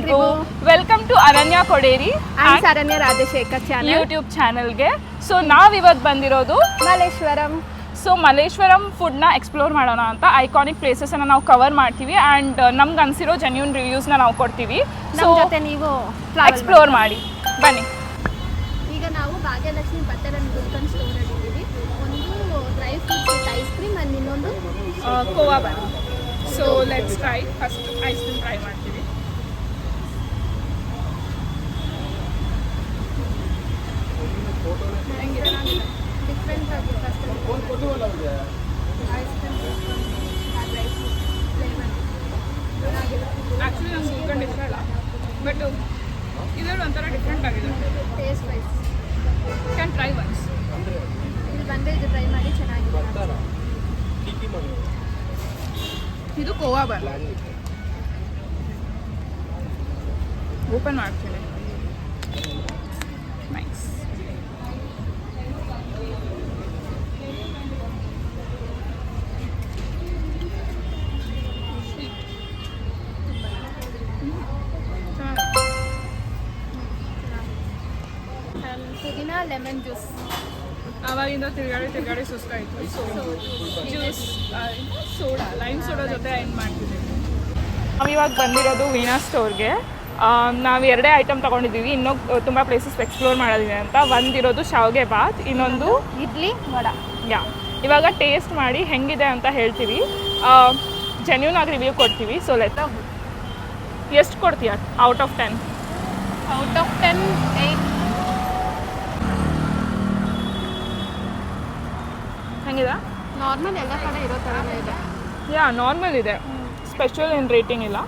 ಎಲ್ರಿಗೂ welcome to ಅರಣ್ಯ ಕೊಡೇರಿ ಅರಣ್ಯ ರಾಜಶೇಖರ್ ಚಾನಲ್ ಯೂಟ್ಯೂಬ್ ಚಾನಲ್ಗೆ. ಸೊ ನಾವಿವತ್ತು ಬಂದಿರೋದು ಮಲ್ಲೇಶ್ವರಂ. ಸೊ ಮಲ್ಲೇಶ್ವರಂ ಫುಡ್ನ ಎಕ್ಸ್ಪ್ಲೋರ್ ಮಾಡೋಣ ಅಂತ. ಐಕಾನಿಕ್ ಪ್ಲೇಸಸನ್ನು ನಾವು ಕವರ್ ಮಾಡ್ತೀವಿ ಆ್ಯಂಡ್ ನಮ್ಗೆ ಅನಿಸಿರೋ ಜೆನ್ಯೂನ್ ರಿವ್ಯೂಸ್ನ ನಾವು ಕೊಡ್ತೀವಿ. ಸೊ ಜೊತೆ ನೀವು ಎಕ್ಸ್ಪ್ಲೋರ್ ಮಾಡಿ ಬನ್ನಿ. ಈಗ ನಾವು Bhagyalakshmi butter and gulkand store ಇದ್ದೀವಿ. ಒಂದು dry fruits with ice cream and ಇನ್ನೊಂದು khova bun. So let's try. First ice cream try ಮಾಡ್ತೀವಿ. ಡಿಫ್ರೆಂಟ್ ಆಗಿ first ice cream dry fruits flavour actually ನಂಗೆ ಗುಲ್ಕನ್ ಇಷ್ಟ ಇಲ್ಲ, ಬಟ್ ಇದರಲ್ಲಿ ಒಂಥರ ಡಿಫ್ರೆಂಟ್ ಆಗಿದೆ. Taste wise can try once. ಇಲ್ಲಿ ಬಂದರೆ ಇದು ಟ್ರೈ ಮಾಡಿ, ಚೆನ್ನಾಗಿದೆ. ಇದು ಕೋವಾ ಬನ್. ಓಪನ್ ಮಾಡ್ತೀನಿ. ನೈಸ್. ಪುದೀನ ಲೆಮನ್ ಜ್ಯೂಸ್. ಆವಾಗಿಂದ ತಿರುಗಾಡಿ ಸುಸ್ತಾಯಿತು. So juice soda, lime soda ಜೊತೆ ಎಂಡ್ ಮಾಡ್ತಿದ್ದೀವಿ. ನಾವು ಇವಾಗ ಬಂದಿರೋದು ವೀಣಾ ಸ್ಟೋರ್ಗೆ. ನಾವು ಎರಡೇ ಐಟಮ್ ತೊಗೊಂಡಿದ್ದೀವಿ, ಇನ್ನೂ ತುಂಬ ಪ್ಲೇಸಸ್ ಎಕ್ಸ್ಪ್ಲೋರ್ ಮಾಡೋದಿದೆ ಅಂತ. ಒಂದಿರೋದು ಶಾವಿಗೆ ಬಾತ್, ಇನ್ನೊಂದು ಇಡ್ಲಿ ವಡ. ಇವಾಗ ಟೇಸ್ಟ್ ಮಾಡಿ ಹೆಂಗಿದೆ ಅಂತ ಹೇಳ್ತೀವಿ, ಜೆನ್ಯೂನ್ ಆಗಿ ರಿವ್ಯೂ ಕೊಡ್ತೀವಿ. So let. ಎಷ್ಟು ಕೊಡ್ತೀಯ ಔಟ್ ಆಫ್ 10? Out of 10 8. ಹೆಂಗಿದೆ? ನಾರ್ಮಲ್ ಎಲ್ಲ ಕಡೆ ಇರೋ ಥರನೇ ಇದೆ. ನಾರ್ಮಲ್ ಇದೆ, ಸ್ಪೆಷಲ್ ಏನು ರೇಟಿಂಗ್ ಇಲ್ಲ.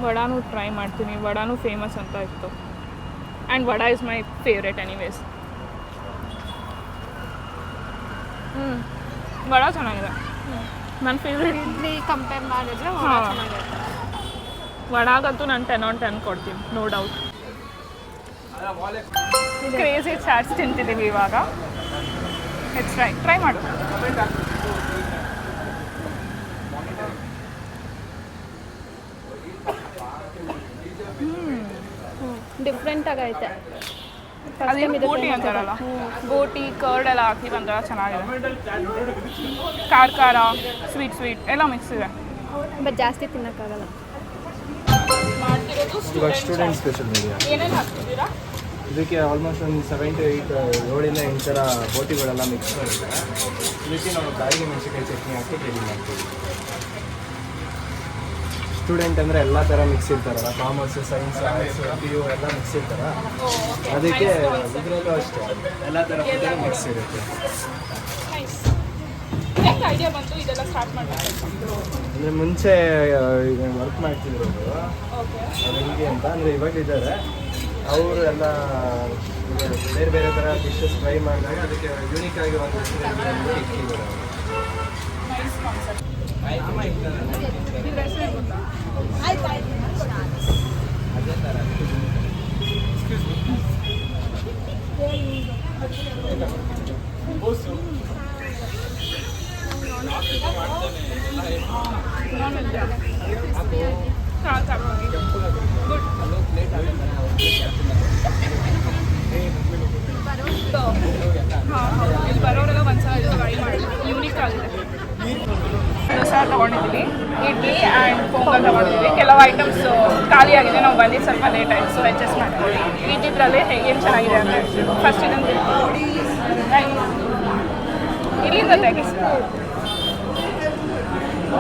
ವಡಾನು ಟ್ರೈ ಮಾಡ್ತೀನಿ. ವಡಾನು ಫೇಮಸ್ ಅಂತ ಇತ್ತು and vada is my favourite anyways. Vada ಚೆನ್ನಾಗಿದೆ, ನನ್ನ ಫೇವ್ರೇಟ್. ಇಡ್ಲಿ ಕಂಪೇರ್ ಮಾಡಿದ್ರೆ ಚೆನ್ನಾಗಿದೆ. ವಡಾಗಂತೂ ನಾನು 10 on 10 ಕೊಡ್ತೀನಿ, ನೋ ಡೌಟ್. ಕ್ರೇಜಿ ಚಾಟ್ಸ್ ತಿಂತಿದ್ದೀವಿ ಇವಾಗ. ಇಟ್ಸ್ ಟ್ರೈ ಮಾಡು. ಡಿಫ್ರೆಂಟ್ ಆಗೈತೆ. ಅದೇನು ಬೋಟಿ ಅಂತಾರಲ್ಲ, ಬೋಟಿ ಕರ್ಡ್ ಎಲ್ಲ ಹಾಕಿ ಒಂಥರ ಚೆನ್ನಾಗಿದೆ. ಖಾರ ಸ್ವೀಟ್ ಎಲ್ಲ ಮಿಕ್ಸ್ ಇದೆ, ಬಟ್ ಜಾಸ್ತಿ ತಿನ್ನೋಕ್ಕಾಗಲ್ಲ. ಇವಾಗ ಸ್ಟೂಡೆಂಟ್ ಸ್ಪೆಷಲ್ ಮೀಡಿಯಾ. ಏನೇನು ಹಾಕ್ತಿದ್ದೀರಾ? ಇದಕ್ಕೆ ಆಲ್ಮೋಸ್ಟ್ ಒಂದು 7 to 8 7 to 8 ಥರ ಬೋಟಿಗಳೆಲ್ಲ ಮಿಕ್ಸ್ ಮಾಡಿದ್ದಾರೆ. ಇದಕ್ಕೆ ನಾವು ಕಾಯಿಗೆ ಮೆಣಸಿನಕಾಯಿ ಚಟ್ನಿ ಹಾಕಿ ರೆಡಿ ಮಾಡ್ತೀವಿ. ಸ್ಟೂಡೆಂಟ್ ಅಂದರೆ ಎಲ್ಲ ಥರ ಮಿಕ್ಸ್ ಇರ್ತಾರಲ್ಲ, ಕಾಮರ್ಸ್, ಸೈನ್ಸ್, ಆರ್ಟ್ಸ್, PU ಎಲ್ಲ ಮಿಕ್ಸ್ ಇರ್ತಾರ. ಅದಕ್ಕೆ ಇದರಲ್ಲೂ ಅಷ್ಟೇ ಎಲ್ಲ ಥರ ಮಿಕ್ಸ್ ಇರುತ್ತೆ. ಹೆಂಗೆ ಐಡಿಯಾ ಬಂತು ಇದೆಲ್ಲ ಸ್ಟಾರ್ಟ್ ಮಾಡಬೇಕು? ಅಂದರೆ ಮುಂಚೆ ವರ್ಕ್ ಮಾಡ್ತಿದ್ರು ಅದು ಹೆಂಗೆ ಅಂತ ಅಂದರೆ ಇವಾಗಿದ್ದಾರೆ ಅವರು ಎಲ್ಲ ಬೇರೆ ಬೇರೆ ಥರ ಡಿಶಸ್ ಟ್ರೈ ಮಾಡಿದಾಗ ಅದಕ್ಕೆ ಯೂನಿಕ್ ಆಗಿ ಒಂದು ಇಟ್ಟಿದ್ದಾರೆ. ಇಲ್ಲಿ ಬರೋರೆಲ್ಲ ಒಂದ್ಸಲ ಇದು ಟ್ರೈ ಮಾಡಿ, ಯೂನಿಕ್ ಆಗಿದೆ. ದೋಸೆ ತೊಗೊಂಡಿದ್ದೀವಿ, ಇಡ್ಲಿ ಆ್ಯಂಡ್ ಪೊಂಗಲ್ ತೊಗೊಂಡಿದ್ದೀವಿ. ಕೆಲವು ಐಟಮ್ಸ್ ಖಾಲಿ ಆಗಿದೆ, ನಾವು ಬಂದಿದ್ದು ಸ್ವಲ್ಪ ಲೇಟ್ ಆಯಿತು. ಸೊ ಅಡ್ಜಸ್ಟ್ ಮಾಡ್ಕೊಳ್ಳಿ. ಈಜಿಪ್ಟಲ್ಲಿ ಏನು ಚೆನ್ನಾಗಿದೆ ಅಂದರೆ ಫಸ್ಟ್ ಇದನ್ನು ಇಲ್ಲಿಂದ ತೆಗಿಸಿ.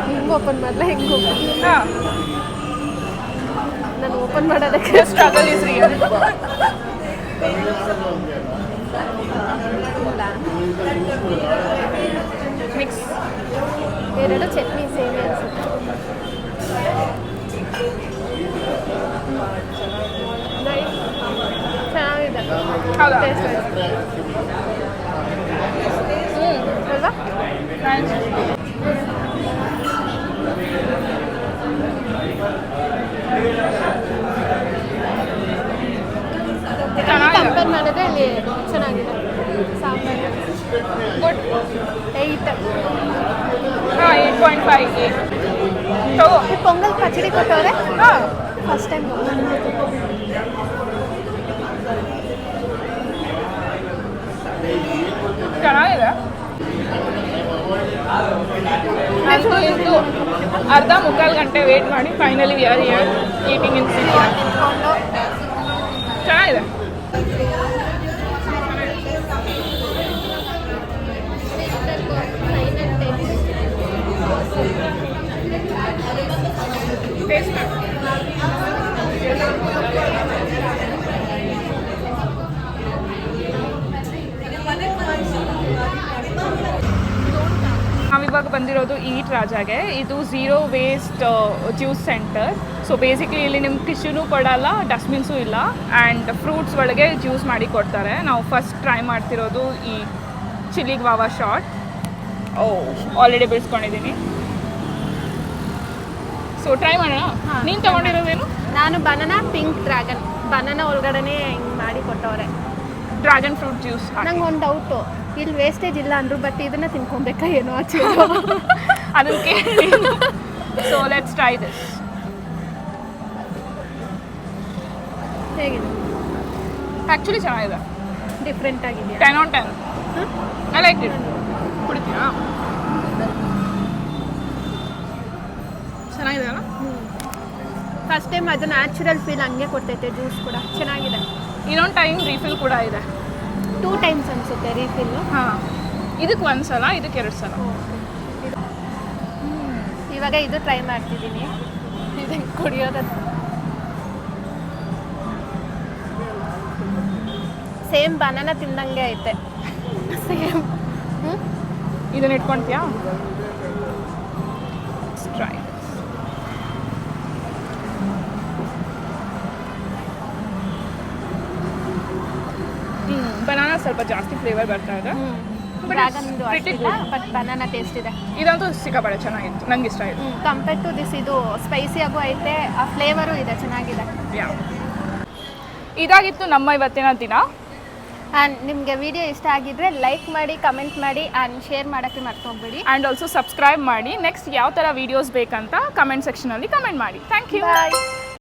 ಹೆಂಗೆ ಓಪನ್ ಮಾಡಲ? ಹೆಂಗೆ ಓಪನ್? ಹಾಂ, ನಾನು ಓಪನ್ ಮಾಡೋದಕ್ಕೆ ಸ್ಟ್ರಗಲ್ ಇಸ್ ರಿಯಲ್. ಮಿಕ್ಸ್. ಎರಡು ಚಟ್ನಿ ಸೇಮ್ ಅನಿಸುತ್ತೆ. ಚೆನ್ನಾಗಿದೆ. ಹೌದಾ? ಟೇಸ್ಟ್ ಅಲ್ವಾ? ಕಂಪೇರ್ ಮಾಡಿದ್ರೆ ಇಲ್ಲಿ ಚೆನ್ನಾಗಿದೆ ಸಾಂಬಾರು. ಗುಡ್. 8. ಹಾಂ, 8.5. ತಗೋ. ಪೊಂಗಲ್ ಪಚಡಿ ಕೊಟ್ಟವ್ರೆ ಹಾಂ ಫಸ್ಟ್ ಟೈಮ್. ಚೆನ್ನಾಗಿದೆ. ಅಂತೂ ಇಂತೂ ಅರ್ಧ ಮುಕ್ಕಾಲು ಗಂಟೆ ವೇಟ್ ಮಾಡಿ finally we are here eating in city. ಚೆನ್ನಾಗಿದೆ. ಟೇಸ್ಟ್ ನಾವಿವಾಗ ಬಂದಿರೋದು ಈಟ್ ರಾಜಾಗೆ. ಇದು zero waste juice centre. So basically ಇಲ್ಲಿ ನಿಮ್ಗೆ ಟಿಶ್ಯೂನೂ ಕೊಡಲ್ಲ, ಡಸ್ಟ್ಬಿನ್ಸು ಇಲ್ಲ, ಆ್ಯಂಡ್ ಫ್ರೂಟ್ಸ್ ಒಳಗೆ ಜ್ಯೂಸ್ ಮಾಡಿ ಕೊಡ್ತಾರೆ. ನಾವು ಫಸ್ಟ್ ಟ್ರೈ ಮಾಡ್ತಿರೋದು ಈ ಚಿಲ್ಲಿ ಗ್ವಾವಾ ಶಾಟ್. ಆಲ್ರೆಡಿ ಬಿಡಿಸ್ಕೊಂಡಿದ್ದೀನಿ. ಸೊ ಟ್ರೈ ಮಾಡೋಣ. ನೀನು ತೊಗೊಂಡಿರೋದೇನು? ನಾನು ಬನಾನಾ ಪಿಂಕ್ ಡ್ರ್ಯಾಗನ್. ಬನಾನಾ ಒಳಗಡೆನೆ ಹಿಂಗೆ ಮಾಡಿ ಕೊಟ್ಟವ್ರೆ. Dragon fruit juice. ನಂಗೆ ಒಂದು ಡೌಟು, ಇಲ್ಲಿ ವೇಸ್ಟೇಜ್ ಇಲ್ಲ ಅಂದರು, ಬಟ್ ಇದನ್ನ ತಿನ್ಕೊಬೇಕಾ ಏನೋ ಆಚೆ. ಅದಕ್ಕೆ ಸೊ ಲೆಟ್ಸ್ ಟ್ರೈ ದಿಸ್. ಹೇಗಿದೆ? ಆ್ಯಕ್ಚುಲಿ ಚೆನ್ನಾಗಿದೆ. ಡಿಫ್ರೆಂಟ್ ಆಗಿದೆಯಾ? 10 on 10. I like it. ಕುಡಿತೀರಾ? ಚೆನ್ನಾಗಿದೆ ಅಲ್ಲ? ಫಸ್ಟ್ ಟೈಮ್ ಅದು ನ್ಯಾಚುರಲ್ ಫೀಲ್ ಹಂಗೆ ಕೊಡ್ತೈತೆ. ಜ್ಯೂಸ್ ಕೂಡ ಚೆನ್ನಾಗಿದೆ. ಇನ್ನೊಂದು ಟೈಮ್ ರೀಫಿಲ್ ಕೂಡ ಇದೆ. 2 times ಅನಿಸುತ್ತೆ ರೀಫಿಲ್ಲು. ಹಾಂ, ಇದಕ್ಕೆ 1 ಸಲ, ಇದಕ್ಕೆ 2 ಸಲ. ಇವಾಗ ಇದು ಟ್ರೈ ಮಾಡ್ತಿದ್ದೀನಿ. ಇದನ್ನು ಕುಡಿಯೋದು ಸೇಮ್ ಬನಾನಾ ತಿಂದಂಗೆ ಐತೆ. ಸೇಮ್. ಇದನ್ನ ಇಟ್ಕೊಳ್ತೀಯಾ? ಟ್ರೈ. ಬನಾನಾ ಸ್ವಲ್ಪ ಜಾಸ್ತಿ ಫ್ಲೇವರ್ ಬರ್ತಾ ಇದೆ. ಡ್ರ್ಯಾಗನ್ದು ಅಷ್ಟಿಲ್ಲ, ಬಟ್ ಬನಾನಾ ಟೇಸ್ಟ್ ಇದೆ. ಇದಂತೂ ಸಿಕ್ಕಾಪಟ್ಟೆ ಚೆನ್ನಾಗಿತ್ತು, ನಂಗೆ ಇಷ್ಟ ಆಯಿತು. ಕಂಪೇರ್ ಟು ದಿಸ್ ಇದು ಸ್ಪೈಸಿಯಾಗೂ ಐತೆ, ಆ ಫ್ಲೇವರು ಇದೆ, ಚೆನ್ನಾಗಿದೆ. ಇದಾಗಿತ್ತು ನಮ್ಮ ಇವತ್ತಿನ ದಿನ. ಆ್ಯಂಡ್ ನಿಮಗೆ ವಿಡಿಯೋ ಇಷ್ಟ ಆಗಿದ್ರೆ ಲೈಕ್ ಮಾಡಿ, ಕಮೆಂಟ್ ಮಾಡಿ, ಆ್ಯಂಡ್ ಶೇರ್ ಮಾಡೋಕ್ಕೆ ಮರ್ತೋಗ್ಬೇಡಿ. ಆ್ಯಂಡ್ ಆಲ್ಸೋ ಸಬ್ಸ್ಕ್ರೈಬ್ ಮಾಡಿ. ನೆಕ್ಸ್ಟ್ ಯಾವ ಥರ ವೀಡಿಯೋಸ್ ಬೇಕಂತ ಕಮೆಂಟ್ ಸೆಕ್ಷನಲ್ಲಿ ಕಮೆಂಟ್ ಮಾಡಿ. Thank you. ಬಾಯ್.